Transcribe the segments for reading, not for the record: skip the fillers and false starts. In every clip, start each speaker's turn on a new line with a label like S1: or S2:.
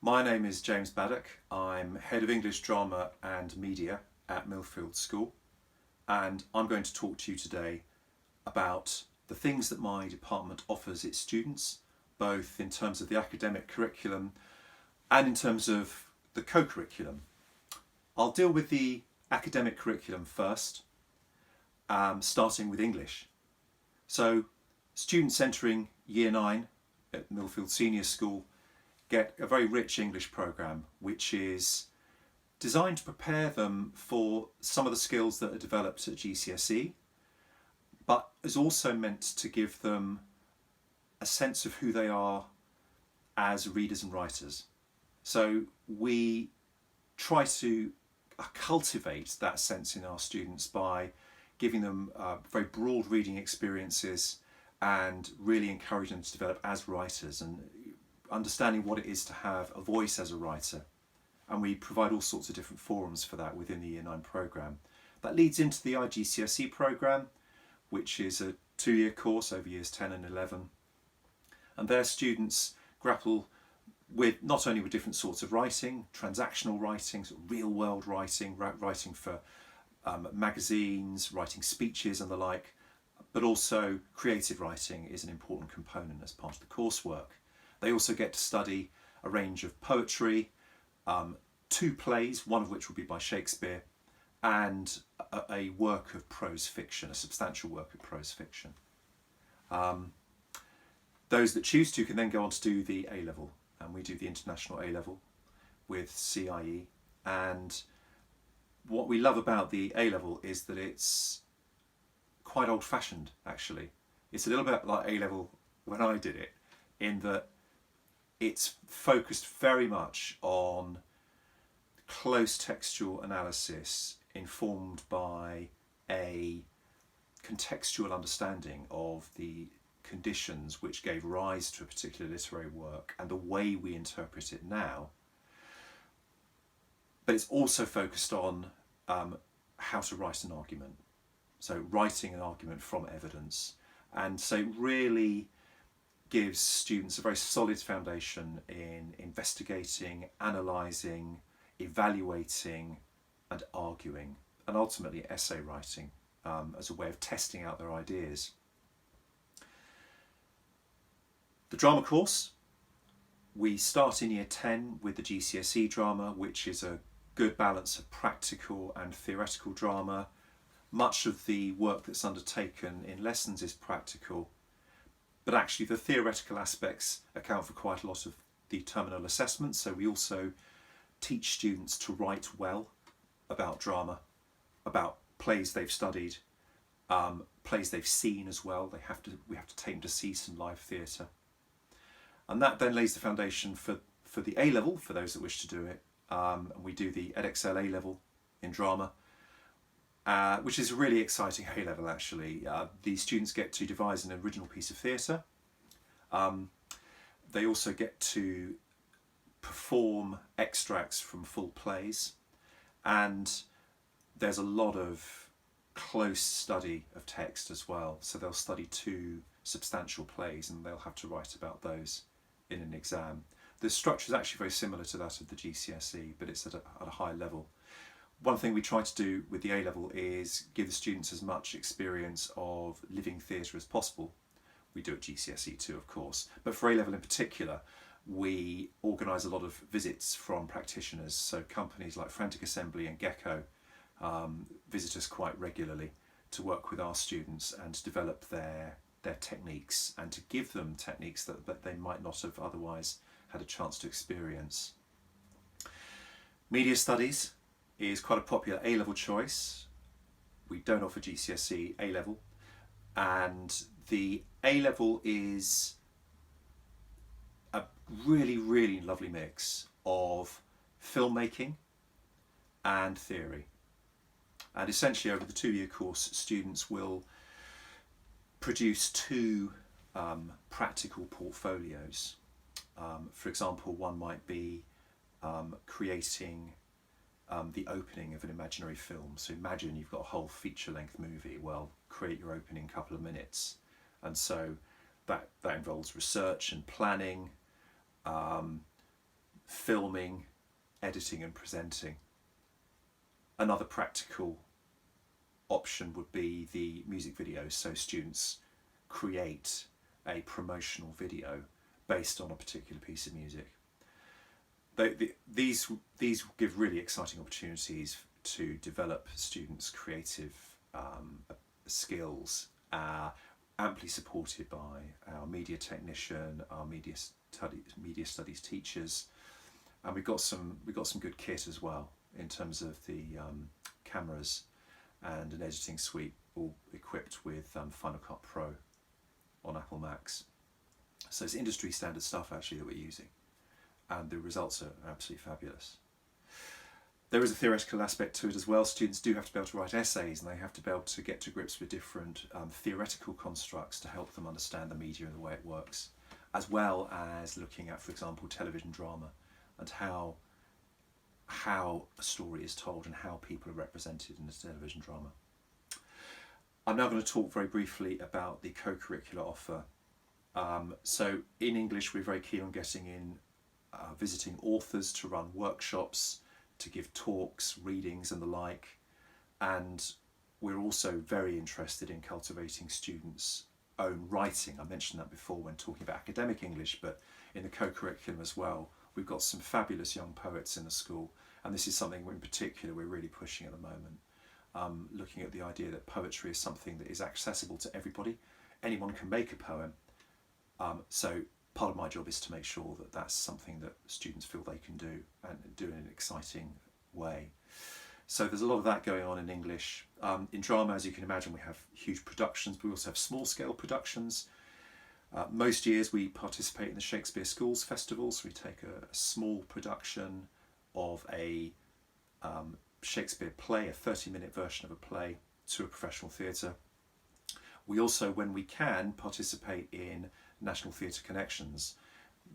S1: My name is James Baddock. I'm Head of English Drama and Media at Millfield School, and I'm going to talk to you today about the things that my department offers its students, both in terms of the academic curriculum and in terms of the co-curriculum. I'll deal with the academic curriculum first, starting with English. So students entering Year 9 at Millfield Senior School get a very rich English programme which is designed to prepare them for some of the skills that are developed at GCSE, but is also meant to give them a sense of who they are as readers and writers. So we try to cultivate that sense in our students by giving them very broad reading experiences and really encourage them to develop as writers and understanding what it is to have a voice as a writer. And we provide all sorts of different forums for that within the Year 9 programme. That leads into the IGCSE programme, which is a 2-year course over years 10 and 11. And their students grapple with not only with different sorts of writing, transactional writing, sort of real world writing, writing for magazines, writing speeches and the like, but also creative writing is an important component as part of the coursework. They also get to study a range of poetry, 2 plays, one of which will be by Shakespeare, and a work of prose fiction, a substantial work of prose fiction. Those that choose to can then go on to do the A-level, and we do the International A-level with CIE. And what we love about the A-level is that it's quite old-fashioned, actually. It's a little bit like A-level when I did it, in that it's focused very much on close textual analysis informed by a contextual understanding of the conditions which gave rise to a particular literary work and the way we interpret it now. But it's also focused on how to write an argument. So writing an argument from evidence. And so really gives students a very solid foundation in investigating, analysing, evaluating and arguing, and ultimately essay writing as a way of testing out their ideas. The drama course, we start in year 10 with the GCSE drama, which is a good balance of practical and theoretical drama. Much of the work that's undertaken in lessons is practical, but actually the theoretical aspects account for quite a lot of the terminal assessment. So we also teach students to write well about drama, about plays they've studied, plays they've seen as well. We have to take them to see some live theatre. And that then lays the foundation for the A-level, for those that wish to do it. And we do the EdXL A-level in drama, which is a really exciting A-level actually. The students get to devise an original piece of theatre. They also get to perform extracts from full plays, and there's a lot of close study of text as well. So they'll study 2 substantial plays and they'll have to write about those in an exam. The structure is actually very similar to that of the GCSE, but it's at a high level. One thing we try to do with the A-level is give the students as much experience of living theatre as possible. We do at GCSE too, of course, but for A-level in particular, we organise a lot of visits from practitioners. So companies like Frantic Assembly and Gecko visit us quite regularly to work with our students and to develop their techniques and to give them techniques that they might not have otherwise had a chance to experience. Media Studies is quite a popular A-level choice. We don't offer GCSE A-level, and the A-level is a really, really lovely mix of filmmaking and theory. And essentially over the 2-year course, students will produce 2 practical portfolios. For example, one might be creating the opening of an imaginary film. So imagine you've got a whole feature-length movie. Well, create your opening couple of minutes. And so that involves research and planning, filming, editing and presenting. Another practical option would be the music videos, so students create a promotional video based on a particular piece of music. These give really exciting opportunities to develop students' creative skills, amply supported by our media technician, our media studies teachers, and we've got some good kit as well in terms of the cameras and an editing suite, all equipped with Final Cut Pro on Apple Macs. So it's industry standard stuff actually that we're using, and the results are absolutely fabulous. There is a theoretical aspect to it as well. Students do have to be able to write essays, and they have to be able to get to grips with different theoretical constructs to help them understand the media and the way it works, as well as looking at, for example, television drama and how a story is told and how people are represented in a television drama. I'm now going to talk very briefly about the co-curricular offer. So in English, we're very keen on getting in visiting authors to run workshops, to give talks, readings and the like, and we're also very interested in cultivating students' own writing. I mentioned that before when talking about academic English, but in the co-curriculum as well, we've got some fabulous young poets in the school, and this is something in particular we're really pushing at the moment, looking at the idea that poetry is something that is accessible to everybody. Anyone can make a poem, so part of my job is to make sure that that's something that students feel they can do, and do in an exciting way. So there's a lot of that going on in English. In drama, as you can imagine, we have huge productions, but we also have small scale productions. Most years we participate in the Shakespeare Schools festivals. We take a small production of a Shakespeare play, a 30-minute version of a play, to a professional theatre. We also, when we can, participate in National Theatre Connections,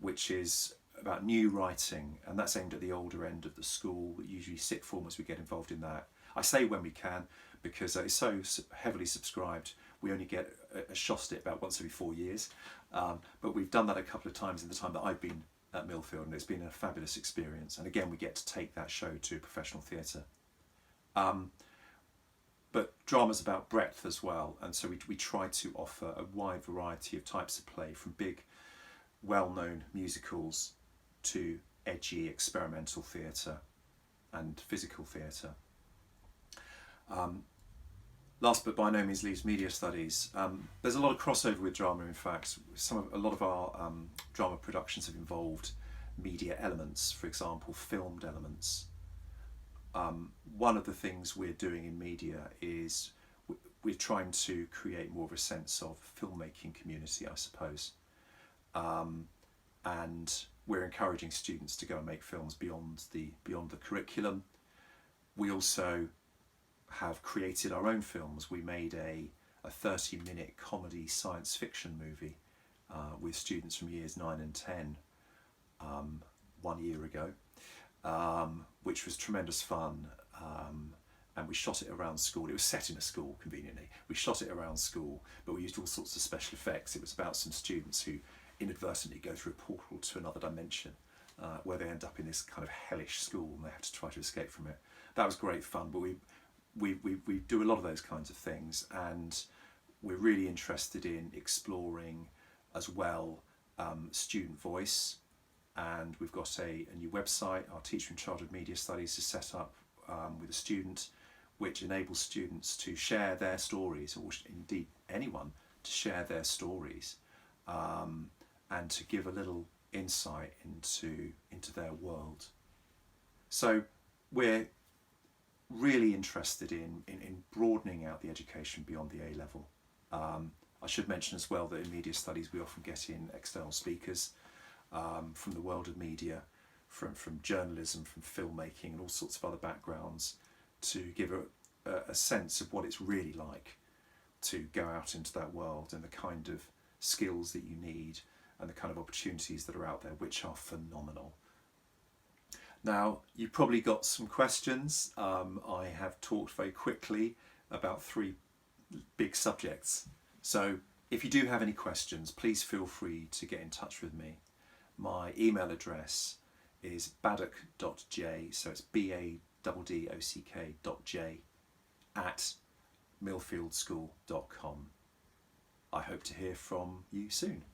S1: which is about new writing, and that's aimed at the older end of the school, usually sixth formers. We get involved in that. I say when we can because it's so heavily subscribed. We only get a shot at it about once every 4 years, but we've done that a couple of times in the time that I've been at Millfield, and it's been a fabulous experience. And again, we get to take that show to professional theatre. But drama's about breadth as well, and so we try to offer a wide variety of types of play, from big, well-known musicals to edgy experimental theatre and physical theatre. Last but by no means least, media studies. There's a lot of crossover with drama. In fact, a lot of our drama productions have involved media elements, for example, filmed elements. One of the things we're doing in media is we're trying to create more of a sense of filmmaking community, I suppose, and we're encouraging students to go and make films beyond the curriculum. We also have created our own films. We made a 30-minute comedy science fiction movie with students from years 9 and 10 1 year ago, which was tremendous fun, and we shot it around school. It was set in a school, conveniently. We shot it around school, but we used all sorts of special effects. It was about some students who inadvertently go through a portal to another dimension, where they end up in this kind of hellish school and they have to try to escape from it. That was great fun, but we do a lot of those kinds of things, and we're really interested in exploring as well student voice. And we've got a new website, our Teacher in Charge of Media Studies, is set up with a student, which enables students to share their stories, or indeed anyone to share their stories, and to give a little insight into their world. So we're really interested in broadening out the education beyond the A level. I should mention as well that in media studies we often get in external speakers from the world of media, from journalism, from filmmaking and all sorts of other backgrounds, to give a sense of what it's really like to go out into that world and the kind of skills that you need and the kind of opportunities that are out there, which are phenomenal. Now, you've probably got some questions. I have talked very quickly about 3 big subjects. So if you do have any questions, please feel free to get in touch with me. My email address is baddock.j, so it's baddock.j at millfieldschool.com. I hope to hear from you soon.